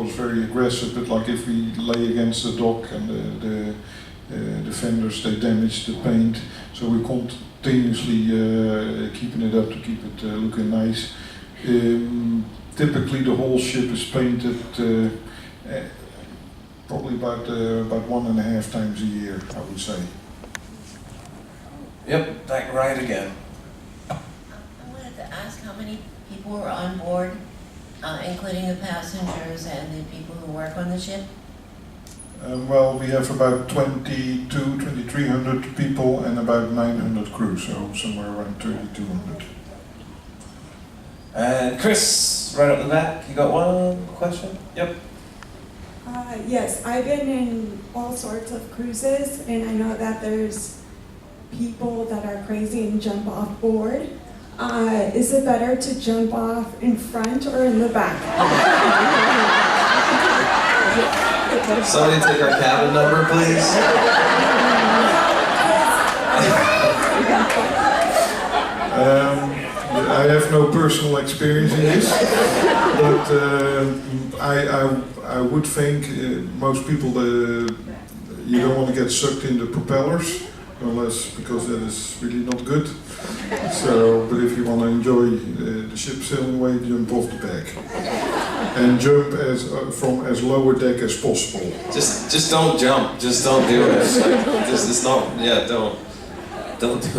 was very aggressive, but like if we lay against the dock and the fenders, they damage the paint, so we're continuously keeping it up to keep it looking nice. Typically the whole ship is painted probably about 1.5 times a year, I would say. Yep, back right again. I wanted to ask how many people were on board, including the passengers and the people who work on the ship? Well, we have about 2,300 people and about 900 crew, so somewhere around 3,200. And Chris, right up the back, you got one question? Yep. Yes, I've been in all sorts of cruises, and I know that there's people that are crazy and jump off board. Is it better to jump off in front or in the back? Somebody take our cabin number, please. I have no personal experience in this, but I would think most people, you don't want to get sucked in the propellers, unless because that is really not good. So, but if you want to enjoy the ship sailing away, jump off the back and jump from as lower deck as possible. Just don't jump. Just don't do it. Like, it's not. Yeah, don't do it.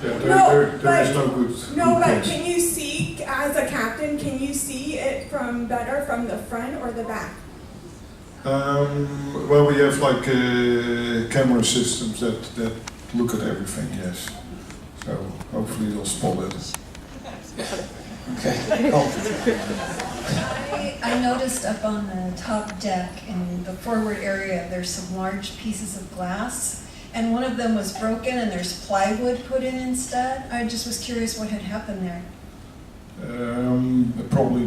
Yeah, No, there is no good. No, good but place. can you see, as a captain, can you see it better from the front or the back? Well, we have like camera systems that look at everything. Yes. So hopefully they'll spot it. Okay. Cool. I noticed up on the top deck in the forward area, there's some large pieces of glass, and one of them was broken and there's plywood put in instead. I just was curious what had happened there. Probably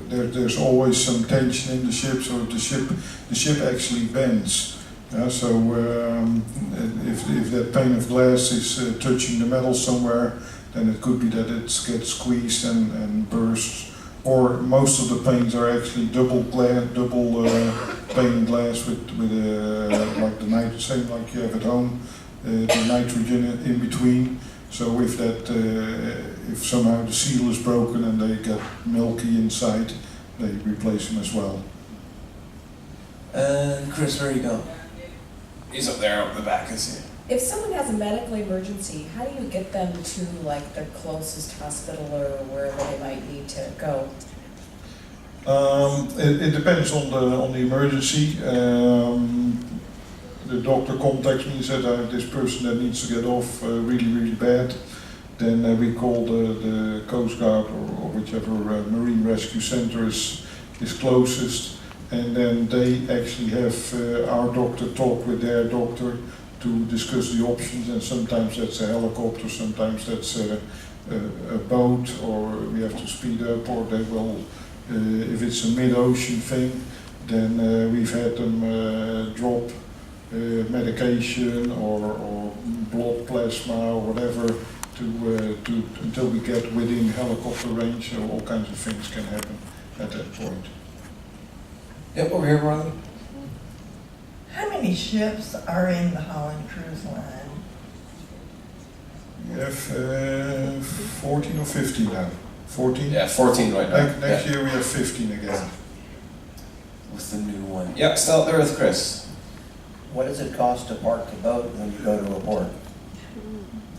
there's always some tension in the ship, so the ship actually bends. So if that pane of glass is touching the metal somewhere, then it could be that it gets squeezed and bursts. Or most of the panes are actually double pane glass with like the same like you have at home, the nitrogen in between. So if if somehow the seal is broken and they get milky inside, they replace them as well. And Chris, where you go? He's up there, up the back, is he? If someone has a medical emergency, how do you get them to like the closest hospital or wherever they might need to go? It depends on the emergency. The doctor contacts me and said I have this person that needs to get off really bad. Then we call the Coast Guard or whichever Marine Rescue Center is closest, and then they actually have our doctor talk with their doctor to discuss the options, and sometimes that's a helicopter, sometimes that's a boat, or we have to speed up, or they will, if it's a mid-ocean thing, then we've had them drop medication or blood plasma or whatever until we get within helicopter range, so all kinds of things can happen at that point. Yep, over here, brother. How many ships are in the Holland Cruise Line? We have 14 or 15 now. 14? Yeah, 14 right now. Next year we have 15 again. What's the new one? Yep, still up there with Chris. What does it cost to park the boat when you go to a port?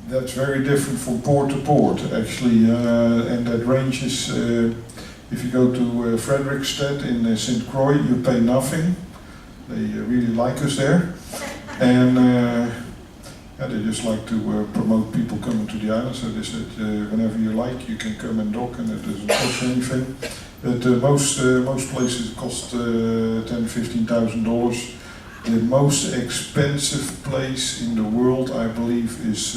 That's very different from port to port, actually, and that ranges. If you go to Fredrikstad in St. Croix, you pay nothing. They really like us there, and they just like to promote people coming to the island. So they said, whenever you like, you can come and dock, and it doesn't cost anything. But most places cost $10,000–15,000. The most expensive place in the world, I believe, is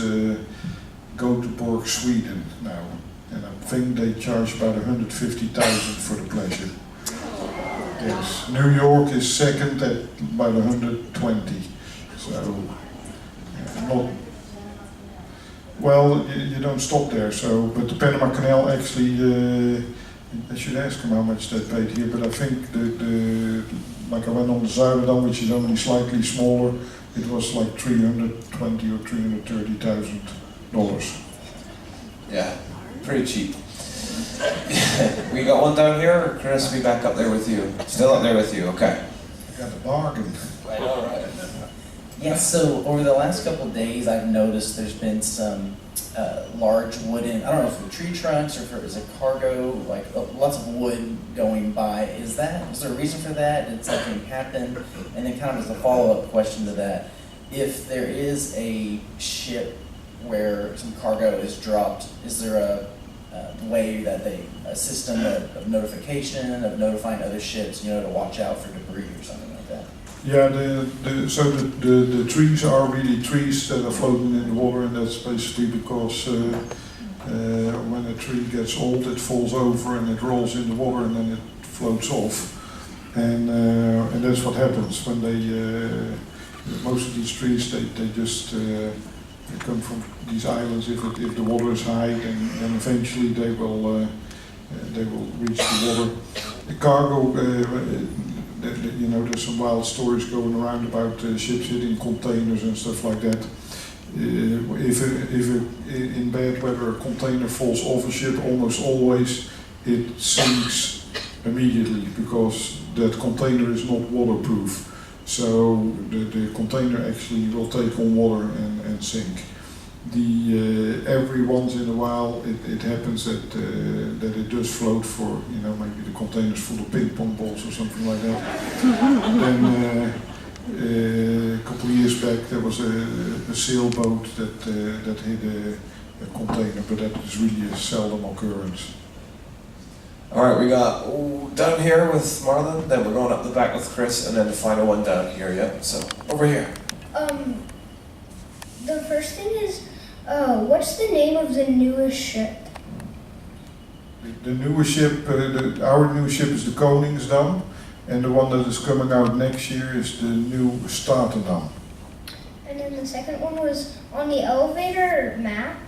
Göteborg, Sweden now, and I think they charge about $150,000 for the pleasure. Yes, New York is second at about 120. So, not well. You don't stop there. So, but the Panama Canal actually I should ask him how much they paid here, but I think like I went on the Zuidendam, which is only slightly smaller, it was like $320,000 or $330,000. Yeah, pretty cheap. We got one down here, or Chris, be back up there with you? Still up there with you, okay. I got a bargain. Right, all right. Yes, so over the last couple of days, I've noticed there's been some large wooden, I don't know if they're tree trunks or if it was a cargo, like lots of wood going by. Is there a reason for that? Did something happen? And then kind of as a follow-up question to that, if there is a ship where some cargo is dropped, is there a way that a system of notification, of notifying other ships, to watch out for debris or something like that? Yeah, the trees are really trees that are floating in the water, and that's basically because when a tree gets old, it falls over and it rolls in the water and then it floats off. And that's what happens when most of these trees, they just they come from these islands. If the water is high, then eventually they will reach the water. The cargo, there's some wild stories going around about ships hitting containers and stuff like that. If in bad weather a container falls off a ship, almost always it sinks immediately because that container is not waterproof. So the container actually will take on water and sink. Every once in a while it happens that it does float for, maybe the container's full of ping pong balls or something like that. Then a couple of years back there was a sailboat that hit a container, but that is really a seldom occurrence. All right, we got down here with Marlon, then we're going up the back with Chris, and then the final one down here, yeah? So, over here. The first thing is, what's the name of the newest ship? The newest ship, our new ship is the Koningsdam, and the one that is coming out next year is the new Statendam. And then the second one was on the elevator map.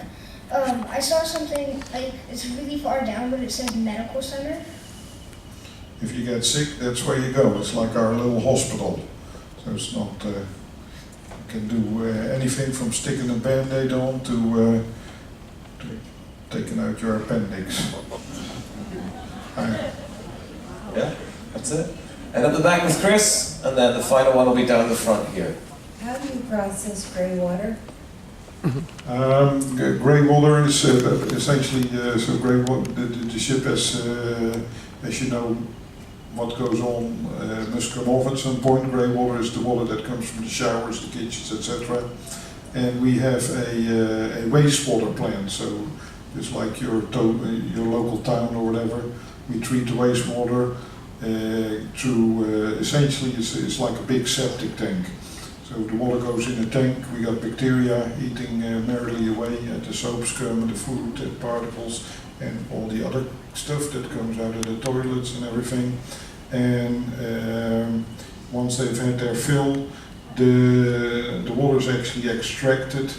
I saw something like it's really far down, but it says medical center. If you get sick, that's where you go. It's like our little hospital. So it's not, you can do anything from sticking a band-aid on to taking out your appendix. Yeah, that's it. And up the back with Chris, and then the final one will be down the front here. How do you process gray water? Grey water is essentially so grey water. The ship has, as you know, what goes on must come off at some point. Grey water is the water that comes from the showers, the kitchens, etc. And we have a wastewater plant. So it's like your local town or whatever. We treat the wastewater through essentially it's like a big septic tank. So the water goes in a tank, we got bacteria eating merrily away at the soap scum and the food particles and all the other stuff that comes out of the toilets and everything. And once they've had their fill, the water is actually extracted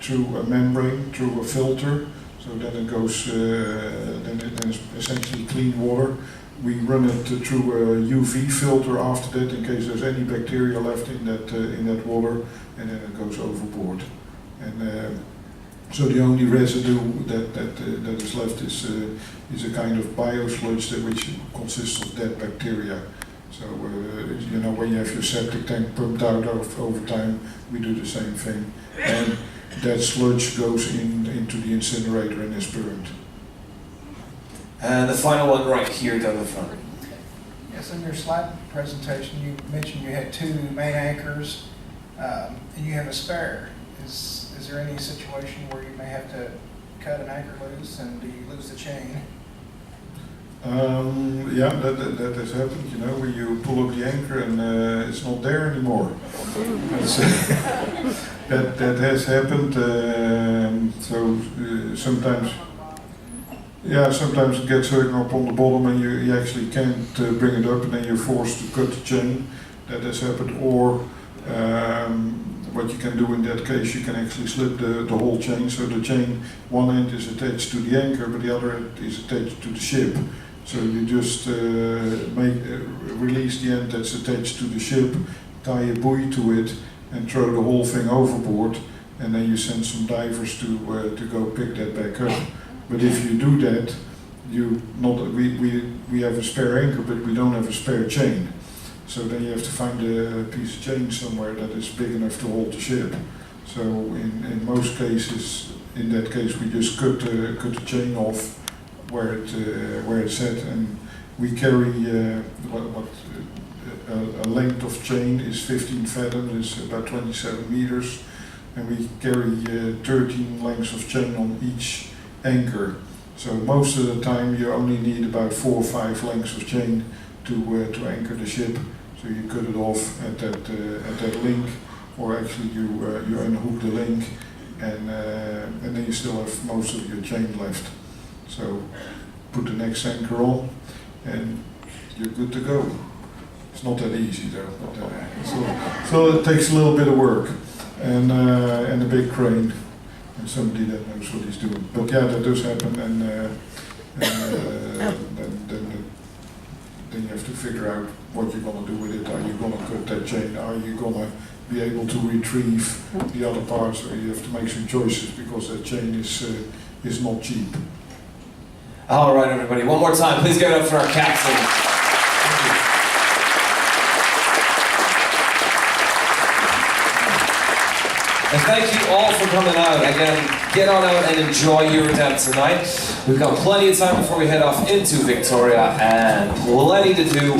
through a membrane, through a filter. So then it goes, then it's essentially clean water. We run it through a UV filter after that in case there's any bacteria left in that water, and then it goes overboard. And so the only residue that is left is a kind of biosludge which consists of dead bacteria. So when you have your septic tank pumped out over time, we do the same thing, and that sludge goes into the incinerator and is burned. And the final one right here down the front. Yes, in your slide presentation, you mentioned you had 2 main anchors, and you have a spare. Is there any situation where you may have to cut an anchor loose, and do you lose the chain? Yeah, that has happened. When you pull up the anchor and it's not there anymore. That has happened. So sometimes. Yeah, sometimes it gets hung up on the bottom and you actually can't bring it up, and then you're forced to cut the chain. That has happened. Or what you can do in that case, you can actually slip the whole chain. So the chain, one end is attached to the anchor, but the other end is attached to the ship. So you just release the end that's attached to the ship, tie a buoy to it, and throw the whole thing overboard, and then you send some divers to go pick that back up. But if you do that, we have a spare anchor, but we don't have a spare chain. So then you have to find a piece of chain somewhere that is big enough to hold the ship. So in most cases, in that case, we just cut the chain off where it's at, and we carry a length of chain is 15 fathoms, is about 27 meters, and we carry 13 lengths of chain on each anchor. So most of the time you only need about 4 or 5 lengths of chain to anchor the ship. So you cut it off at that link, or actually you unhook the link, and then you still have most of your chain left. So put the next anchor on, and you're good to go. It's not that easy though. So it takes a little bit of work, and a big crane, and somebody that knows what he's doing. But yeah, that does happen, and then you have to figure out what you're going to do with it. Are you going to cut that chain? Are you going to be able to retrieve the other parts? Or you have to make some choices, because that chain is not cheap. All right, everybody, one more time. Please give it up for our captain. And thank you all for coming out. Again, get on out and enjoy your depth tonight. We've got plenty of time before we head off into Victoria, and plenty to do.